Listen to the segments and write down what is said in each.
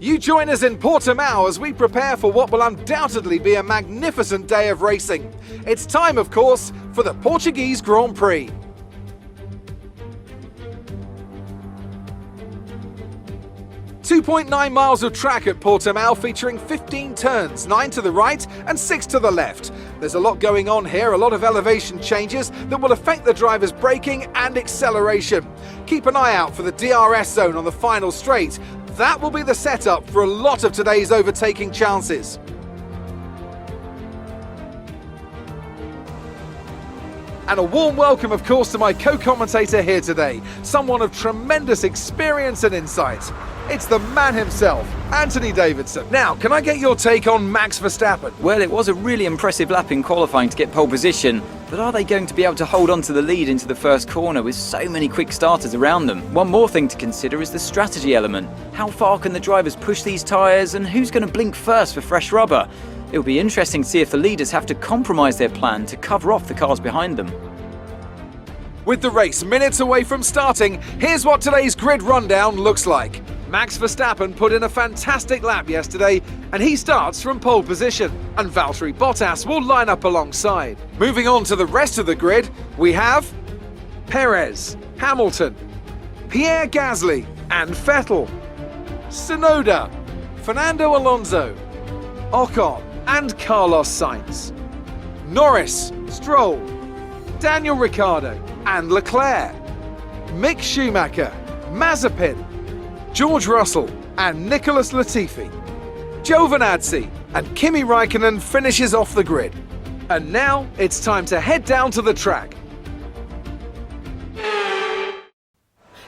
You join us in Portimao as we prepare for what will undoubtedly be a magnificent day of racing. It's time, of course, for the Portuguese Grand Prix. .9 miles of track at Portimao featuring 15 turns, 9 to the right and 6 to the left. There's a lot going on here, a lot of elevation changes that will affect the driver's braking and acceleration. Keep an eye out for the DRS zone on the final straight. That will be the setup for a lot of today's overtaking chances. And a warm welcome, of course, to my co-commentator here today, someone of tremendous experience and insight. It's the man himself, Anthony Davidson. Now, can I get your take on Max Verstappen? Well, it was a really impressive lap in qualifying to get pole position, but are they going to be able to hold on to the lead into the first corner with so many quick starters around them? One more thing to consider is the strategy element. How far can the drivers push these tyres, and who's going to blink first for fresh rubber? It'll be interesting to see if the leaders have to compromise their plan to cover off the cars behind them. With the race minutes away from starting, here's what today's grid rundown looks like. Max Verstappen put in a fantastic lap yesterday, and he starts from pole position, and Valtteri Bottas will line up alongside. Moving on to the rest of the grid, we have Perez, Hamilton, Pierre Gasly and Vettel, Tsunoda, Fernando Alonso, Ocon and Carlos Sainz, Norris, Stroll, Daniel Ricciardo and Leclerc, Mick Schumacher, Mazepin, George Russell and Nicholas Latifi, Giovinazzi and Kimi Raikkonen finishes off the grid. And now it's time to head down to the track.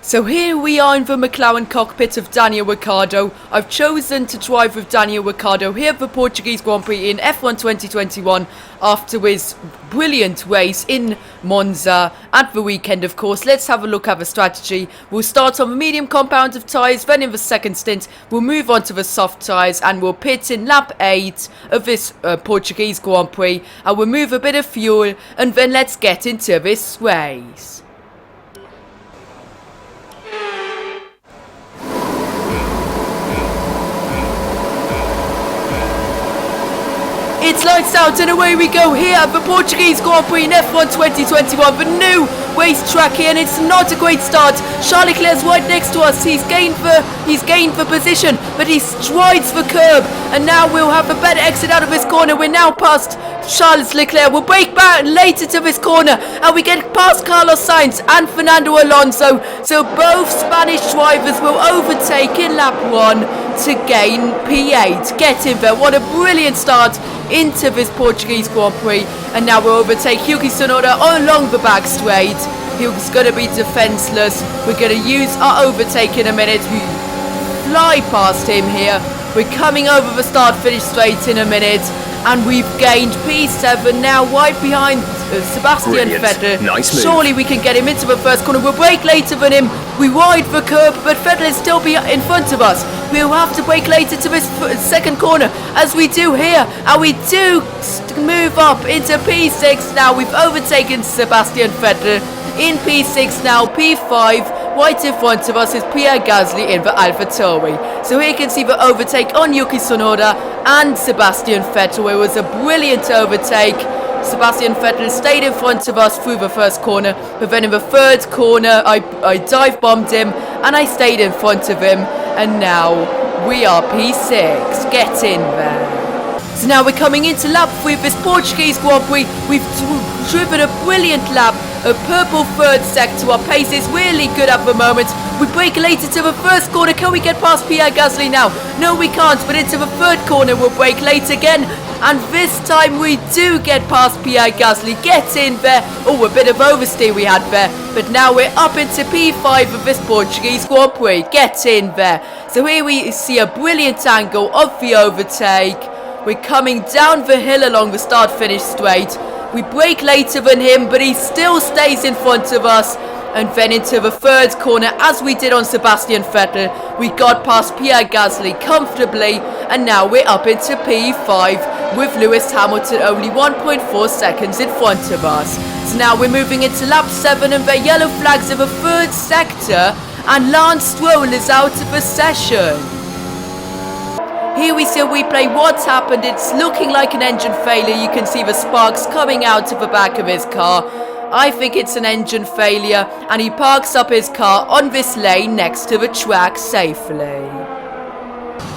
So here we are in the McLaren cockpit of Daniel Ricciardo. I've chosen to drive with Daniel Ricciardo here for Portuguese Grand Prix in F1 2021 after his brilliant race in Monza at the weekend, of course. Let's have a look at the strategy. We'll start on the medium compound of tyres, then in the second stint we'll move on to the soft tyres and we'll pit in lap 8 of this Portuguese Grand Prix and we'll move a bit of fuel and then let's get into this race. It's lights out and away we go here at the Portuguese Grand Prix in F1 2021, the new racetrack here, and it's not a great start. Charles Leclerc's right next to us. He's gained the position, but he strides the curb, and now we'll have a better exit out of this corner. We're now past Charles Leclerc. We'll break back later to this corner, and we get past Carlos Sainz and Fernando Alonso. So both Spanish drivers will overtake in lap 1 to gain P8. Get in there. What a brilliant start into this Portuguese Grand Prix, and now we'll overtake Yuki Tsunoda along the back straight. He's going to be defenseless. We're going to use our overtake in a minute. We fly past him here. We're coming over the start-finish straight in a minute, and we've gained P7 now right behind Sebastian Vettel. Nice move. Surely we can get him into the first corner. We'll brake later than him. We ride the curb, but Vettel is still in front of us. We'll have to brake later to this second corner, as we do here, and we do move up into P6 now. We've overtaken Sebastian Vettel in P6 now. P5 right in front of us is Pierre Gasly in the AlphaTauri. So here you can see the overtake on Yuki Tsunoda and Sebastian Vettel. It was a brilliant overtake. Sebastian Vettel stayed in front of us through the first corner, but then in the third corner I dive bombed him and I stayed in front of him, and now we are P6. Get in there. So now we're coming into lap 3 of this Portuguese Grand Prix. We've driven a brilliant lap, a purple third sector. Our pace is really good at the moment. We brake later to the first corner. Can we get past Pierre Gasly now? No, we can't, but into the third corner we'll brake late again. And this time we do get past Pierre Gasly. Get in there. Oh, a bit of oversteer we had there. But now we're up into P5 of this Portuguese Grand Prix. Get in there. So here we see a brilliant angle of the overtake. We're coming down the hill along the start-finish straight. We brake later than him, but he still stays in front of us. And then into the third corner, as we did on Sebastian Vettel, we got past Pierre Gasly comfortably, and now we're up into P5 with Lewis Hamilton only 1.4 seconds in front of us. So now we're moving into lap 7, and the yellow flags of the third sector, and Lance Stroll is out of the session. Here we see a replay what's happened. It's looking like an engine failure. You can see the sparks coming out of the back of his car. I think it's an engine failure, and he parks up his car on this lane next to the track safely.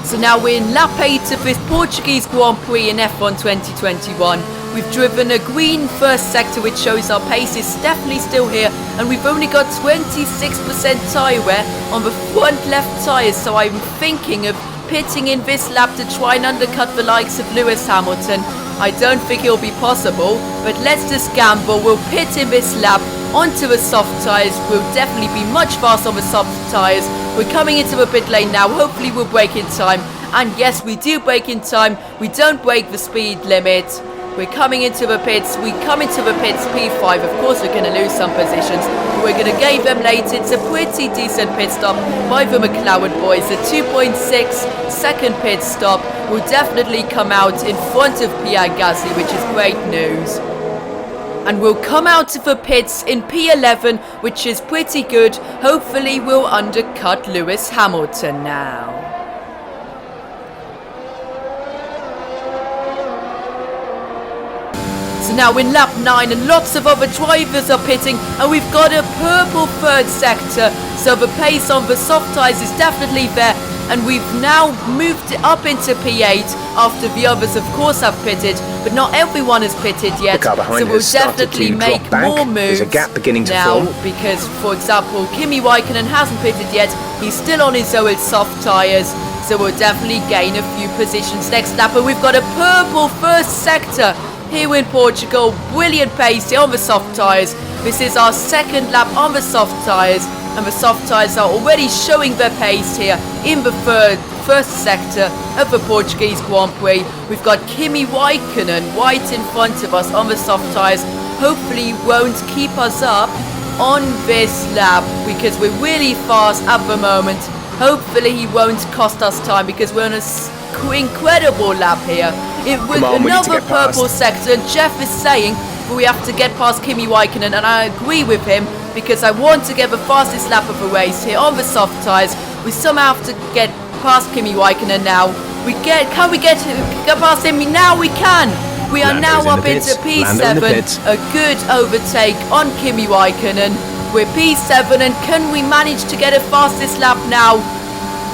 So now we're in lap 8 of this Portuguese Grand Prix in F1 2021. We've driven a green first sector, which shows our pace is definitely still here, and we've only got 26% tyre wear on the front left tyres, so I'm thinking of pitting in this lap to try and undercut the likes of Lewis Hamilton. I don't think it'll be possible, but let's just gamble. We'll pit in this lap onto the soft tyres. We'll definitely be much faster on the soft tyres. We're coming into the pit lane now. Hopefully we'll brake in time. And yes, we do brake in time. We don't break the speed limit. We're coming into the pits. We come into the pits P5. Of course, we're going to lose some positions, but we're going to gain them later. It's a pretty decent pit stop by the McLaren boys. A 2.6 second pit stop will definitely come out in front of Pierre Gasly, which is great news. And we'll come out of the pits in P11, which is pretty good. Hopefully, we'll undercut Lewis Hamilton now. So now in lap 9, and lots of other drivers are pitting, and we've got a purple third sector, so the pace on the soft tyres is definitely there, and we've now moved it up into P8 after the others of course have pitted, but not everyone has pitted yet, so we'll definitely make more moves now, because for example Kimi Raikkonen hasn't pitted yet, he's still on his old soft tyres, so we'll definitely gain a few positions next lap. And we've got a purple first sector here in Portugal. Brilliant pace here on the soft tyres. This is our second lap on the soft tyres, and the soft tyres are already showing their pace here in the first sector of the Portuguese Grand Prix. We've got Kimi Raikkonen right in front of us on the soft tyres. Hopefully he won't keep us up on this lap because we're really fast at the moment. Hopefully he won't cost us time because we're on an incredible lap here. It was another purple sector, and Jeff is saying we have to get past Kimi Raikkonen, and I agree with him because I want to get the fastest lap of the race here on the soft tyres. We somehow have to get past Kimi Raikkonen now. Can we get past him? Now we can. We are now up into P7. A good overtake on Kimi Raikkonen. We're P7, and can we manage to get a fastest lap now?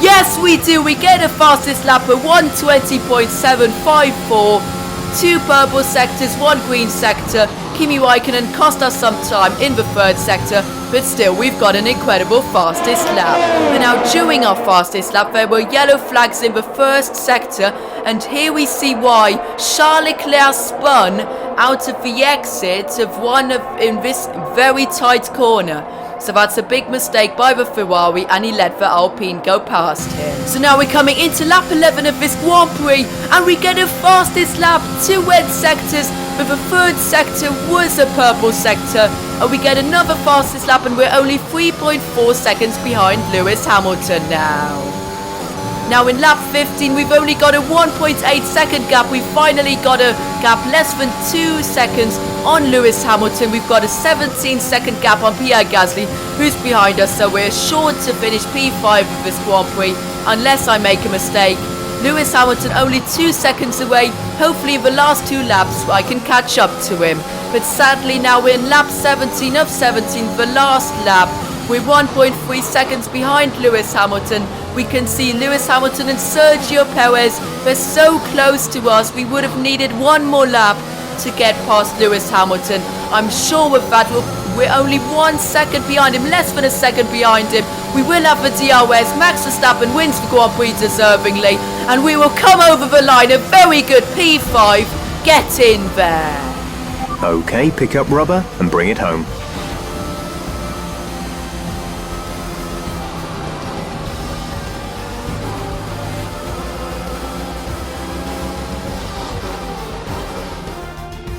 Yes, we do. We get a fastest lap at 1:20.754. 2 purple sectors, 1 green sector. Kimi Raikkonen cost us some time in the third sector, but still, we've got an incredible fastest lap. And now, during our fastest lap, there were yellow flags in the first sector, and here we see why Charles Leclerc spun out of the exit of in this very tight corner. So that's a big mistake by the Ferrari, and he let the Alpine go past him. So now we're coming into lap 11 of this Grand Prix, and we get a fastest lap, 2 red sectors, but the third sector was a purple sector. And we get another fastest lap, and we're only 3.4 seconds behind Lewis Hamilton now. Now in lap 15, we've only got a 1.8 second gap. We finally got a gap less than 2 seconds on Lewis Hamilton. We've got a 17 second gap on Pierre Gasly, who's behind us. So we're sure to finish P5 of this Grand Prix, unless I make a mistake. Lewis Hamilton only 2 seconds away. Hopefully in the last 2 laps I can catch up to him. But sadly now we're in lap 17 of 17, the last lap. We're 1.3 seconds behind Lewis Hamilton. We can see Lewis Hamilton and Sergio Perez. They're so close to us. We would have needed 1 more lap to get past Lewis Hamilton. I'm sure with that we're only 1 second behind him, less than a second behind him. We will have the DRS. Max Verstappen wins the Grand Prix deservingly, and we will come over the line. A very good P5. Get in there. Okay, pick up rubber and bring it home.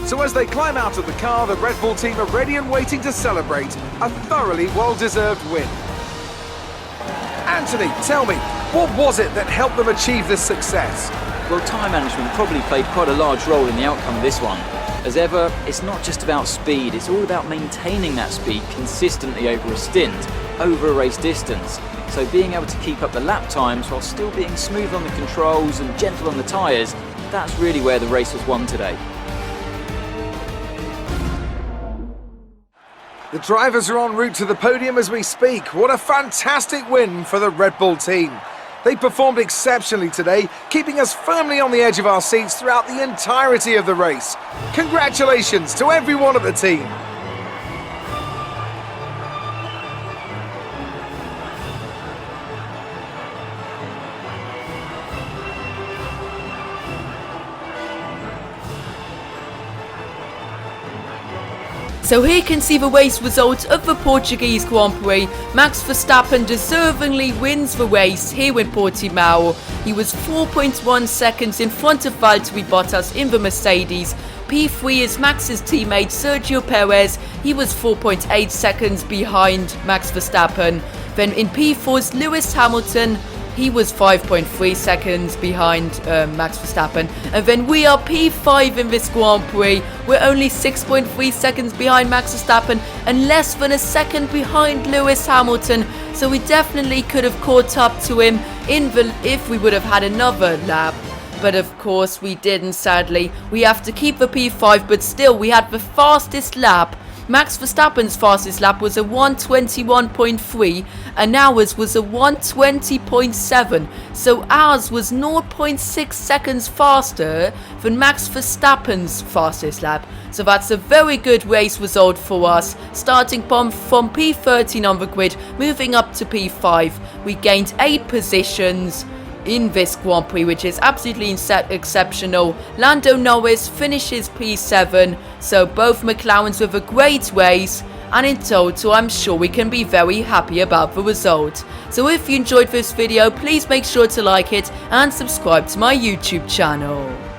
So as they climb out of the car, the Red Bull team are ready and waiting to celebrate a thoroughly well-deserved win. Anthony, tell me, what was it that helped them achieve this success? Well, time management probably played quite a large role in the outcome of this one. As ever, it's not just about speed, it's all about maintaining that speed consistently over a stint, over a race distance. So being able to keep up the lap times while still being smooth on the controls and gentle on the tyres, that's really where the race was won today. The drivers are en route to the podium as we speak. What a fantastic win for the Red Bull team. They performed exceptionally today, keeping us firmly on the edge of our seats throughout the entirety of the race. Congratulations to everyone at the team. So here you can see the race result of the Portuguese Grand Prix. Max Verstappen deservingly wins the race here in Portimao. He was 4.1 seconds in front of Valtteri Bottas in the Mercedes. P3 is Max's teammate Sergio Perez. He was 4.8 seconds behind Max Verstappen. Then in P4 is Lewis Hamilton. He was 5.3 seconds behind Max Verstappen. And then we are P5 in this Grand Prix. We're only 6.3 seconds behind Max Verstappen and less than a second behind Lewis Hamilton. So we definitely could have caught up to him if we would have had another lap. But of course we didn't, sadly. We have to keep the P5, but still we had the fastest lap. Max Verstappen's fastest lap was a 1:21.3 and ours was a 1:20.7. So ours was 0.6 seconds faster than Max Verstappen's fastest lap. So that's a very good race result for us. Starting from P13 on the grid, moving up to P5. We gained 8 positions in this Grand Prix, which is absolutely exceptional. Lando Norris finishes P7, so both McLarens with a great race, and in total I'm sure we can be very happy about the result. So if you enjoyed this video, please make sure to like it and subscribe to my YouTube channel.